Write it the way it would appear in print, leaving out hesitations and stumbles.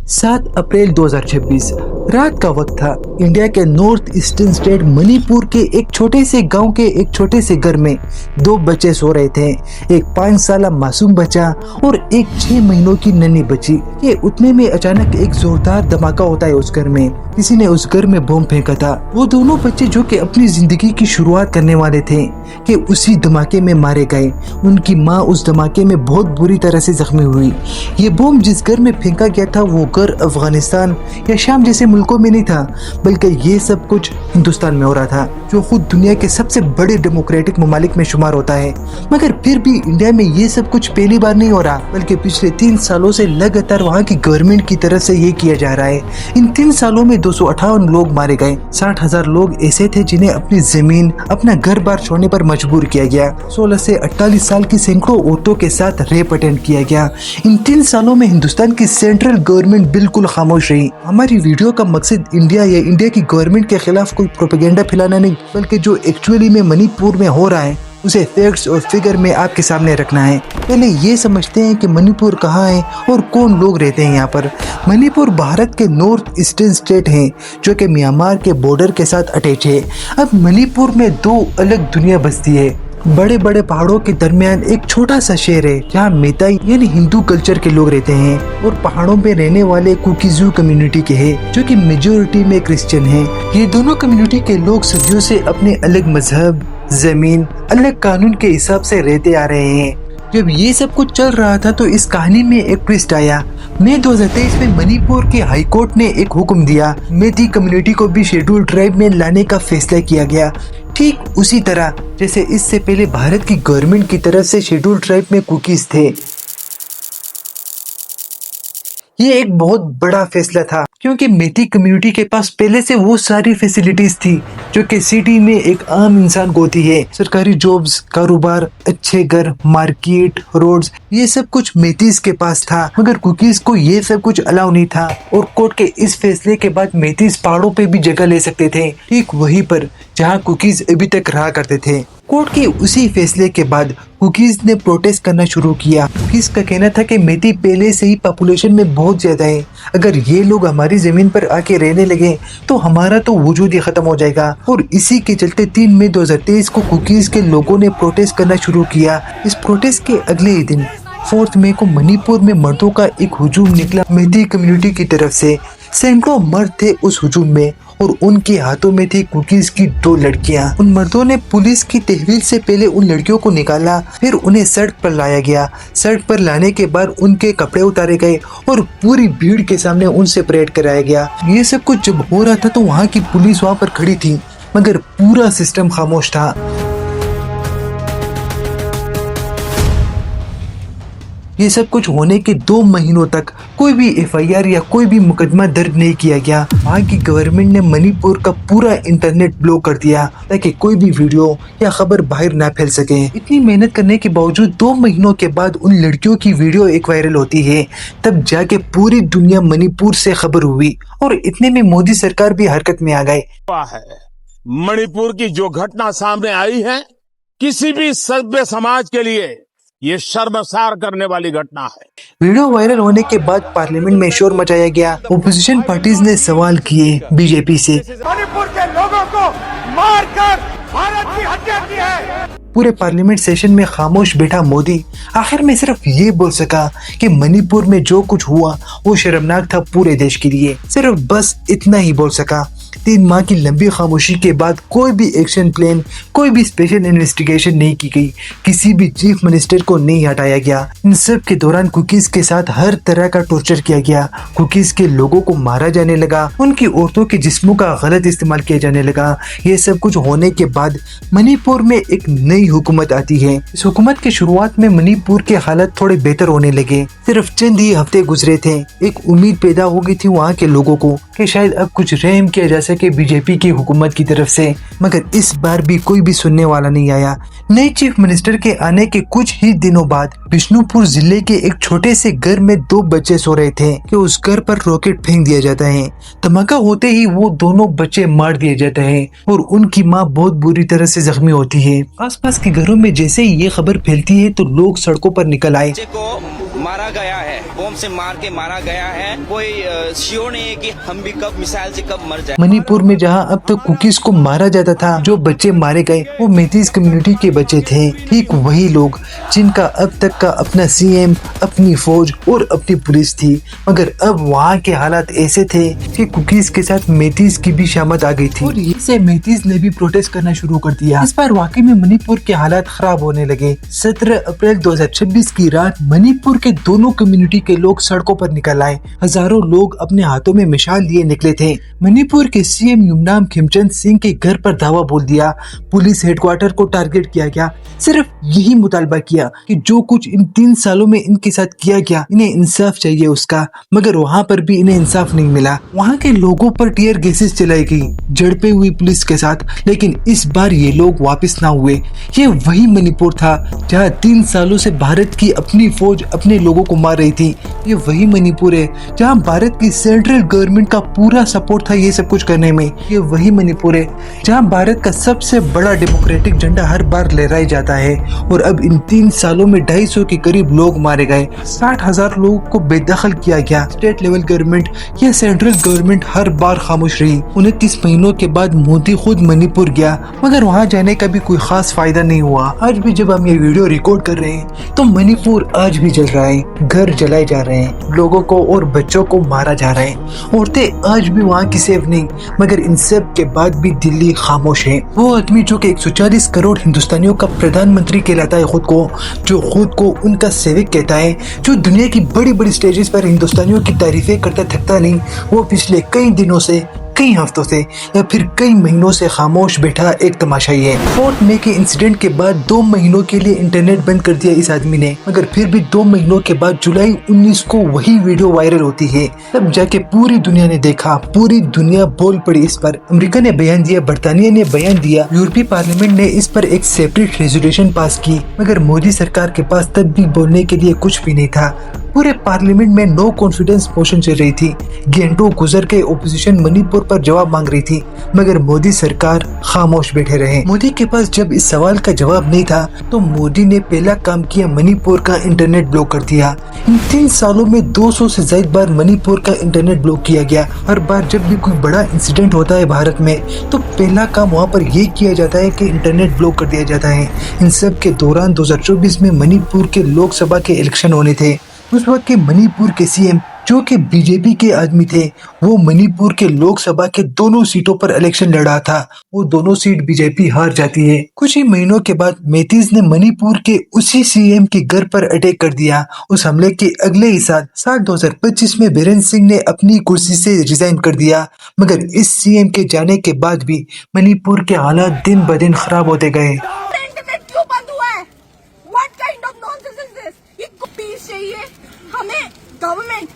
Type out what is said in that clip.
7 अप्रैल 2026 रात का वक्त था। इंडिया के नॉर्थ ईस्टर्न स्टेट मणिपुर के एक छोटे से गांव के एक छोटे से घर में 2 बच्चे सो रहे थे। एक 5 साल मासूम बच्चा और एक 6 महीनों की नन्ही बच्ची। ये उतने में अचानक एक जोरदार धमाका होता है उस घर में। किसी ने उस घर में बम फेंका था। वो दोनों बच्चे जो कि अपनी जिंदगी की शुरुआत करने वाले थे कि उसी धमाके में मारे गए। उनकी माँ उस धमाके में बहुत बुरी तरह से जख्मी हुई। ये बम जिस घर में फेंका गया था वो घर अफगानिस्तान या शाम जैसे मुल्कों में नहीं था, बल्कि ये सब कुछ हिंदुस्तान में हो रहा था, जो खुद दुनिया के सबसे बड़े डेमोक्रेटिक ममालिक में शुमार होता है। मगर फिर भी इंडिया में ये सब कुछ पहली बार नहीं हो रहा, बल्कि पिछले 3 सालों से लगातार वहाँ की गवर्नमेंट की तरफ से ये किया जा रहा है। इन 3 सालों में 258 लोग मारे गए। 60,000 लोग ऐसे थे जिन्हें अपनी जमीन, अपना घर बार छोड़ने पर मजबूर किया गया। 16 से 48 साल की सैकड़ों औरतों के साथ रेप अटेंड किया गया। इन 3 सालों में हिंदुस्तान की सेंट्रल गवर्नमेंट बिल्कुल खामोश रही। हमारी वीडियो का मकसद इंडिया या इंडिया की गवर्नमेंट के खिलाफ कोई प्रोपेगेंडा फैलाना नहीं, बल्कि जो एक्चुअली में मणिपुर में हो रहा है उसे फैक्ट्स और फिगर में आपके सामने रखना है। पहले ये समझते हैं कि मणिपुर कहाँ है और कौन लोग रहते हैं यहाँ पर। मणिपुर भारत के नॉर्थ ईस्टर्न स्टेट है जो कि म्यांमार के बॉर्डर के साथ अटैच है। अब मणिपुर में 2 अलग दुनिया बसती है। बड़े बड़े पहाड़ों के दरमियान एक छोटा सा शहर है जहाँ मेताई यानी हिंदू कल्चर के लोग रहते हैं, और पहाड़ों पे रहने वाले कुकीजू कम्युनिटी के हैं जो कि मेजोरिटी में क्रिश्चियन हैं। ये दोनों कम्युनिटी के लोग सदियों से अपने अलग मजहब, जमीन, अलग कानून के हिसाब से रहते आ रहे हैं। जब ये सब कुछ चल रहा था तो इस कहानी में एक ट्विस्ट आया। मई 2023 में मणिपुर के हाई कोर्ट ने एक हुक्म दिया। मेती कम्युनिटी को भी शेड्यूल ट्राइब में लाने का फैसला किया गया, ठीक उसी तरह जैसे इससे पहले भारत की गवर्नमेंट की तरफ से शेड्यूल ट्राइब में कुकीज थे। ये एक बहुत बड़ा फैसला था क्योंकि मेती कम्युनिटी के पास पहले से वो सारी फैसिलिटीज थी जो कि सिटी में एक आम इंसान को होती है। सरकारी जॉब्स, कारोबार, अच्छे घर, मार्केट, रोड्स, ये सब कुछ मेतीज के पास था। मगर कुकीज को ये सब कुछ अलाउ नहीं था, और कोर्ट के इस फैसले के बाद मेतीज पहाड़ों पे भी जगह ले सकते थे, ठीक वहीं पर जहाँ कुकीज अभी तक रहा करते थे। कोर्ट के उसी फैसले के बाद कुकीज ने प्रोटेस्ट करना शुरू किया। कुकीज का कहना था कि मेती पहले से ही पॉपुलेशन में बहुत ज्यादा है, अगर ये लोग हमारी जमीन पर आके रहने लगे तो हमारा तो वजूद ही खत्म हो जाएगा। और इसी के चलते 3 मई 2023 को कुकीज के लोगों ने प्रोटेस्ट करना शुरू किया। इस प्रोटेस्ट के अगले ही दिन 4 मई को मणिपुर में मर्दों का एक हुजूम निकला मेती कम्युनिटी की तरफ से। सैकड़ों मर्द थे उस हुजूम में और उनके हाथों में थी कुकीज की 2 लड़कियां। उन मर्दों ने पुलिस की तहवील से पहले उन लड़कियों को निकाला, फिर उन्हें सड़क पर लाया गया। सड़क पर लाने के बाद उनके कपड़े उतारे गए और पूरी भीड़ के सामने उनसे परेड कराया गया। ये सब कुछ जब हो रहा था तो वहाँ की पुलिस वहाँ पर खड़ी थी, मगर पूरा सिस्टम खामोश था। ये सब कुछ होने के 2 महीनों तक कोई भी FIR या कोई भी मुकदमा दर्ज नहीं किया गया। वहाँ की गवर्नमेंट ने मणिपुर का पूरा इंटरनेट ब्लॉक कर दिया ताकि कोई भी वीडियो या खबर बाहर ना फैल सके। इतनी मेहनत करने के बावजूद 2 महीनों के बाद उन लड़कियों की वीडियो एक वायरल होती है। तब जाके पूरी दुनिया मणिपुर से खबर हुई, और इतने में मोदी सरकार भी हरकत में आ गए। मणिपुर की जो घटना सामने आई है, किसी भी सभ्य समाज के लिए ये शर्मसार करने वाली घटना है। वीडियो वायरल होने के बाद पार्लियामेंट में शोर मचाया गया। ओपोजिशन पार्टीज ने सवाल किए बीजेपी से। मणिपुर के लोगों को मारकर भारत की हत्या की है। पूरे पार्लियामेंट सेशन में खामोश बैठा मोदी आखिर में सिर्फ ये बोल सका कि मणिपुर में जो कुछ हुआ वो शर्मनाक था पूरे देश के लिए। सिर्फ बस इतना ही बोल सका। 3 माह की लंबी खामोशी के बाद कोई भी एक्शन प्लान, कोई भी स्पेशल इन्वेस्टिगेशन नहीं की गई, किसी भी चीफ मिनिस्टर को नहीं हटाया गया। इन सब के दौरान कुकीज के साथ हर तरह का टॉर्चर किया गया। कुकीज के लोगों को मारा जाने लगा, उनकी औरतों के जिस्मों का गलत इस्तेमाल किया जाने लगा। ये सब कुछ होने के बाद मणिपुर में एक नई हुकूमत आती है। इस हुकूमत की शुरुआत में मणिपुर के हालात थोड़े बेहतर होने लगे। सिर्फ चंद ही हफ्ते गुजरे थे, एक उम्मीद पैदा हो गई थी वहाँ के लोगों को कि शायद अब कुछ रहम किया जा सके बीजेपी की हुकूमत की तरफ से। मगर इस बार भी कोई भी सुनने वाला नहीं आया। नए चीफ मिनिस्टर के आने के कुछ ही दिनों बाद बिष्णुपुर जिले के एक छोटे से घर में 2 बच्चे सो रहे थे कि उस घर पर रॉकेट फेंक दिया जाता है। धमाका होते ही वो दोनों बच्चे मार दिए जाते हैं और उनकी माँ बहुत बुरी तरह से जख्मी होती है। आसपास के घरों में जैसे ही ये खबर फैलती है तो लोग सड़कों पर निकल आए। मारा गया है, बम से मार के मारा गया है। कोई श्योर नहीं है कि हम भी कब मिसाइल से कब मर जाए। मणिपुर में जहां अब तक कुकीज को मारा जाता था, जो बच्चे मारे गए वो मेतीस कम्युनिटी के बच्चे थे। ठीक वही लोग जिनका अब तक का अपना सीएम, अपनी फौज और अपनी पुलिस थी, मगर अब वहाँ के हालात ऐसे थे कि कुकीज के साथ मेतीस की भी शामत आ गई थी और इससे मेतीस ने भी प्रोटेस्ट करना शुरू कर दिया। इस बार वाकई में मणिपुर के हालात खराब होने लगे। 17 अप्रैल 2026 की रात मणिपुर के दोनों कम्युनिटी के लोग सड़कों पर निकल आए। हजारों लोग अपने हाथों में मिसाल लिए निकले थे। मणिपुर के सीएम युमनाम खिमचंद सिंह के घर पर धावा बोल दिया। पुलिस हेडक्वार्टर को टारगेट किया गया। सिर्फ यही मुतालबा किया कि जो कुछ इन 3 सालों में इनके साथ किया गया, इन्हें इंसाफ चाहिए उसका, मगर वहाँ पर भी इन्हें इंसाफ नहीं मिला। वहाँ के लोगों पर टीयर गैसेस चलाई गई, झड़पें हुई पुलिस के साथ, लेकिन इस बार ये लोग वापस ना हुए। ये वही मणिपुर था जहाँ 3 सालों से भारत की अपनी फौज अपने लोगों को मार रही थी। ये वही मणिपुर है जहाँ भारत की सेंट्रल गवर्नमेंट का पूरा सपोर्ट था ये सब कुछ करने में। ये वही मणिपुर है जहाँ भारत का सबसे बड़ा डेमोक्रेटिक झंडा हर बार लहराया जाता है। और अब इन 3 सालों में 250 के करीब लोग मारे गए, 60,000 लोगों को बेदखल किया गया। स्टेट लेवल गवर्नमेंट या सेंट्रल गवर्नमेंट हर बार खामोश रही। 29 महीनों के बाद मोदी खुद मणिपुर गया, मगर वहाँ जाने का भी कोई खास फायदा नहीं हुआ। आज भी जब हम ये वीडियो रिकॉर्ड कर रहे हैं तो मणिपुर आज भी जल रहा है, घर जलाए जा रहे हैं, लोगों को और बच्चों को मारा जा रहा है। औरतें आज भी वहाँ की सेफ नहीं, मगर इन सब के बाद भी दिल्ली खामोश है। वो आदमी जो कि 140 करोड़ हिंदुस्तानियों का प्रधानमंत्री कहलाता है खुद को, जो खुद को उनका सेवक कहता है, जो दुनिया की बड़ी बड़ी स्टेजेस पर हिंदुस्तानियों की तारीफें करता थकता नहीं, वो पिछले कई दिनों से, कई हफ्तों से या फिर कई महीनों से खामोश बैठा एक तमाशाई है। 4 मई के इंसिडेंट के बाद 2 महीनों के लिए इंटरनेट बंद कर दिया इस आदमी ने, मगर फिर भी 2 महीनों के बाद जुलाई 19 को वही वीडियो वायरल होती है। तब जाके पूरी दुनिया ने देखा, पूरी दुनिया बोल पड़ी इस पर। अमेरिका ने बयान दिया, बरतानिया ने बयान दिया, यूरोपीय पार्लियामेंट ने इस पर एक सेपरेट रेजोल्यूशन पास की, मगर मोदी सरकार के पास तब भी बोलने के लिए कुछ भी नहीं था। पूरे पार्लियामेंट में नो कॉन्फिडेंस मोशन चल रही थी। घंटों गुजर के ओपोजिशन मणिपुर पर जवाब मांग रही थी, मगर मोदी सरकार खामोश बैठे रहे। मोदी के पास जब इस सवाल का जवाब नहीं था तो मोदी ने पहला काम किया, मणिपुर का इंटरनेट ब्लॉक कर दिया। इन 3 सालों में 200 से ज्यादा बार मणिपुर का इंटरनेट ब्लॉक किया गया। हर बार जब भी कोई बड़ा इंसिडेंट होता है भारत में तो पहला काम वहाँ पर ये किया जाता है कि इंटरनेट ब्लॉक कर दिया जाता है। इन सब के दौरान 2024 में मणिपुर के लोकसभा के इलेक्शन होने थे। उस वक्त के मणिपुर के सीएम जो कि बीजेपी के आदमी थे, वो मणिपुर के लोकसभा के दोनों सीटों पर इलेक्शन लड़ा था। वो दोनों सीट बीजेपी हार जाती है। कुछ ही महीनों के बाद मेतीस ने मणिपुर के उसी सीएम के घर पर अटैक कर दिया। उस हमले के अगले ही साल 2025 में बीरेन सिंह ने अपनी कुर्सी से रिजाइन कर दिया, मगर इस सीएम के जाने के बाद भी मणिपुर के हालात दिन ब दिन खराब होते गए। इंटरनेट क्यों बंद हुआ है? What kind of nonsense is this? ये पीस चाहिए हमें। गवर्नमेंट